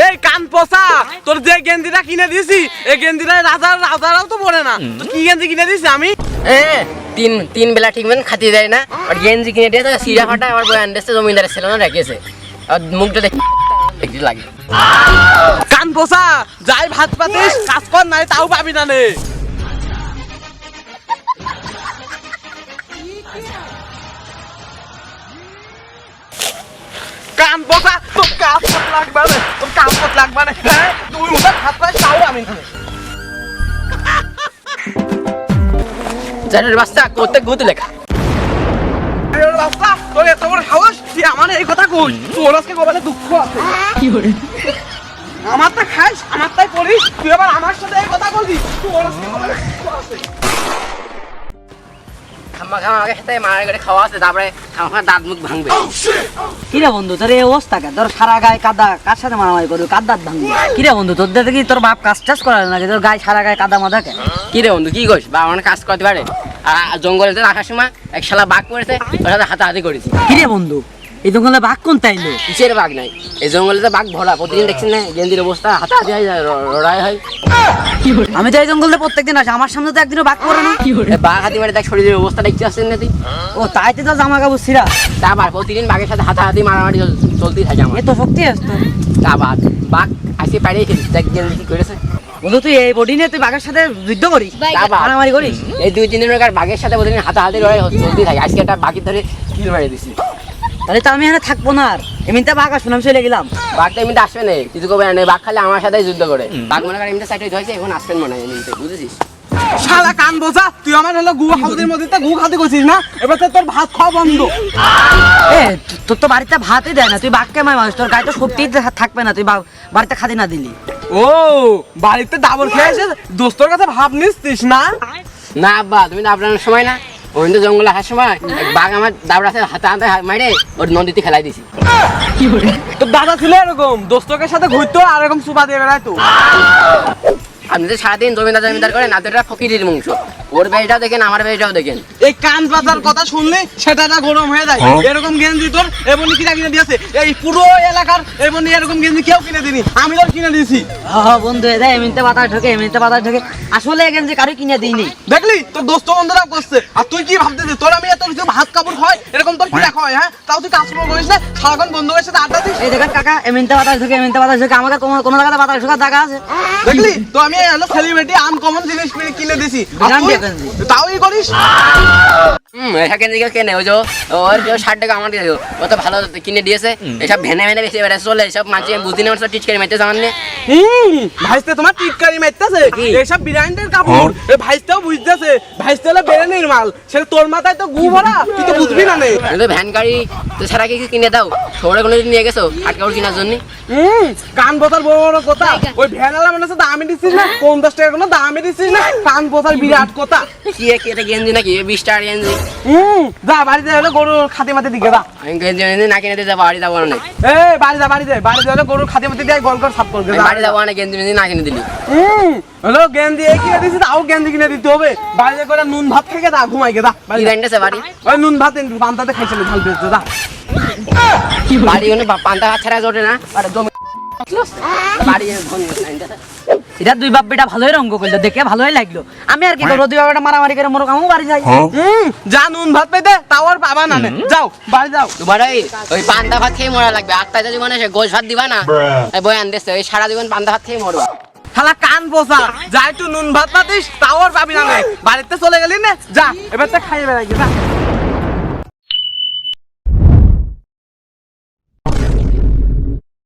এই কান পচা, তোর যে গেঞ্জিটা কিনে দিয়েছি এই গেঞ্জিটা রাজারাও তো পরে না। তুই কি গেঞ্জি কিনে দিয়েছি আমি? তিন বেলা ঠিক মতন খাতি দেয় না, আর গেঞ্জি কিনে দিয়ে সিরা ফাটা আমার বই আন্ডেছে জমিদারের ছিল না রেখেছে, আর মুখটা দেখি লাগে। কান পচা, যাই ভাত পাতিস কাজ কর, নাই তাও পাবি না নে। কান পচা, তোর কাজ কর লাগবে না, তোর কাজ কর লাগবে না। হ্যাঁ, তুই ওটা ভাত পাতিস তাও আমি না। জানের বাচ্চা করতে গুতে লেখা। রাস্তা তোর এত বড় সাহস, তুই আমার এই কথা কই? তোর আজকে কপালে দুঃখ আছে। কি করে আমারটা খাইস, আমারটাই পড়িস, তুই আবার আমার সাথে এই কথা বলবি? তোর আজকে কপালে দুঃখ আছে। খাম্মা আমাকে সাথে মারার করে খাওয়া আছে, তারপরে আমার দাঁত মুখ ভাঙবে। কিরে বন্ধু তোর এই অবস্থা কেন? তোর সারা গায়ে কাদা, কার সাথে মারামারি করবি? কার দাঁত ভাঙবি? কিরে বন্ধু তোর দাঁতে কি তোর বাপ কাজ টাজ করালে নাকি? তোর গায়ে সারা গায়ে কাদা মাদা কেন? কি রে বন্ধু কি করিস? বা আমার কাজ করতে পারে, আর জঙ্গলেতে আসার সময় এক শালা বাঘ পড়েছে, ওর সাথে হাতাহাতি করেছি। কিরে বন্ধু এই জঙ্গলে বাঘ কোন তাইলো? কিসের বাঘ নাই, এই জঙ্গলেতে বাঘ ভরা, প্রতিদিন দেখছেন না গেঞ্জির অবস্থা, হাতাহাতি হয়, লড়াই হয়। আমি তো এই জঙ্গলে প্রত্যেকদিন আসি, আমার সামনে তো একদিনও বাঘ পড়ে না। এই বাঘ হাতি মারে দেখ শরীরের অবস্থা দেখতে আসছেন না তুই? ও তাইতে তো জামা কাপড় ছিঁড়া। তারপর প্রতিদিন বাঘের সাথে হাতাহাতি মারামারি চলতেই থাকে আমার। এ তো শক্তি আসতো। তারপর বাঘ আসে পাড়িয়ে খেলিস, দেখ গেঞ্জি কি করেছে। বন্ধু তুই এই বডি নিয়ে তুই বাঘের সাথে যুদ্ধ করিস, তারপর মারামারি করিস? এই 2-3 দিনের বাঘের সাথে প্রতিদিন হাতাহাতি লড়াই চলতেই থাকে। আজকে একটা বাঘের ধরে কিল মারিয়ে দিছি। তাহলে তো আমি এখানে থাকবো না আর, এমনিতে বাঘ আসুন আমি চলে গেলাম। বাঘটা এমনিতে আসবে না, কিছু করবে না, বাঘ খালি আমার সাথে যুদ্ধ করে। বাঘ মনে করে এমনিতে সাইডে ধরেছে, এখন আসবেন মনে হয় এমনিতে, বুঝেছিস? শালা কান বোঝা, তুই আমার হলো গু হাউদের মধ্যে তো গু খাতে করছিস না, এবার তো তোর ভাত খাওয়া বন্ধ। এ তোর তো বাড়িতে ভাতই দেয় না, তুই বাঘকে মায় মানুষ, তোর গায়ে তো শক্তি থাকবে না, তুই বাড়িতে খাতে না দিলি। ও বাড়িতে ডাবল খেয়ে এসে দোস্তর কাছে ভাব নিচ্ছিস না? না আব্বা, তুমি দাবড়ানোর সময় না, ওই তো জঙ্গলে আসার সময় এক বাঘ আমার দাবড়াতে হাতে হাতে মারে ওর নদীতে খেলাই দিছি। তোর দাদা ছিল এরকম, দোস্তকের সাথে ঘুরতো আর এরকম সুপা দিয়ে বেড়াইতো। আপনি তো সারাদিন জমিদার করেন, আপনারা ফকিরের বংশ। ওর বেড়িটাও দেখেন, আমার বেড়িটাও দেখেন। এই কান পাতার কথা শুনলে সেটাটা গরম হয়ে যায়। এরকম গেঞ্জি তোর এমনি কিনা কিনে দিয়েছে, এই পুরো এলাকার এমনি এরকম গেঞ্জি কেউ কিনে দিনি, আমি তোর কিনে দিয়েছি। বন্ধু এদের এমনিতে বাতাস ঢোকে, এমনিতে বাতাস ঢোকে, আসলে এখানে যে কারো কিনে দিইনি। দেখলি তোর দোস্ত বন্ধুরাও করছে, আর তুই কি ভাবতেছিস তোর আমি এত কিছু ভাত কাপড় খাওয়াই, এরকম তোর কি রাখা হয়? হ্যাঁ, তাও তুই কাজ করিস না, সারাক্ষণ বন্ধুদের সাথে আড্ডা দিস। এই দেখেন কাকা, এমনিতে বাতাস ঢোকে, এমনিতে বাতাস ঢোকে, আমাকে কোনো জায়গাতে বাতাস ঢোকার জায়গা আছে? দেখলি তো আমি হলো সেলিব্রিটি আনকমন জিনিস কিনে দিছি, আর বিরাট তুই গেঞ্জি। তাও ই করিস। এসব গেঞ্জি কেনে, ওই যে ওর 60 টাকা আমার দিয়ে ও তো ভালো কিনে দিয়েছে। এসব ভেনে ভেনে বেশি বেড়ে চলে, এসব মাঝে বুঝি না টিচ করে মাইতে যাওয়ার নেই। ভাইস্তে তোমার টিটকারি মারতেছে, কি? এইসব ব্র্যান্ডের কাপড়, এই ভাইস্তেও বুঝতেছে, ভাইস্তে হলো বেরেনির মাল, সেটা তোর মাথায় তো গু ভরা, তুই তো বুঝবি না নে। কিন্তু ভ্যান গাড়ি তো ছাড়া কি কিনে দাও, শহরে কোনো দিন নিয়ে গেছো আট কাপড় কেনার জন্য? কান বোতার বড় বড় কথা, ওই ভ্যানালা মনে হচ্ছে দামে দিচ্ছিস না, 50 টাকা কোনো দামে দিচ্ছিস না, কান বোতার বিরাট কথা। কি এটা গেঞ্জি নাকি 20 টাকার গেঞ্জি? যা বাড়িতে হলো গরুর খাতে মাতে দিকে যা। আমি গেঞ্জি না কিনে দিয়ে যাবো, বাড়ি যাবো না। বাড়িতে হলো গরুর খাতে মাতে দিয়ে গল করে সাফ করবে। আমি বাড়ি যাবো না, গেঞ্জি না কিনে দিলি। হলো গেঞ্জি এই কিনে দিছিস, তাও গেঞ্জি কিনে দিতে হবে। বাড়িতে করে নুন ভাত খেয়ে দা, ঘুমাই গে দা। কি ব্যান্ডেছে বাড়ি? ওই নুন ভাত পান্তাতে খাইছিলি ঝাল পেয়েছে দা। বাড়ি ওখানে পান্তা ভাত ছাড়া জোটে না, আর জমি বাড়ি এটা দুই বাপ বেটা ভালোই রঙ্গ করলো, দেখে ভালোই লাগলো। আমি আর কি করবো, দুই বাপ বেটা মারামারি করে মোর কামও বাড়ি যাই। যা নুন ভাত পেতে তাও আর পাবা না নে। যাও বাড়ি যাও। তোমার ওই পান্তা ভাত খেয়ে মরা লাগবে, আত্মাতে জীবনে সে গোশ ভাত দিবা না, বই আনতেছে ওই সারা জীবন পান্তা ভাত খেয়ে মরবা। শালা কান পোষা, যা একটু নুন ভাত পাতিস তাও আর পাবি না নে। বাড়িতে চলে গেলি না, যা এবার তো খাইয়ে বেড়াই যা।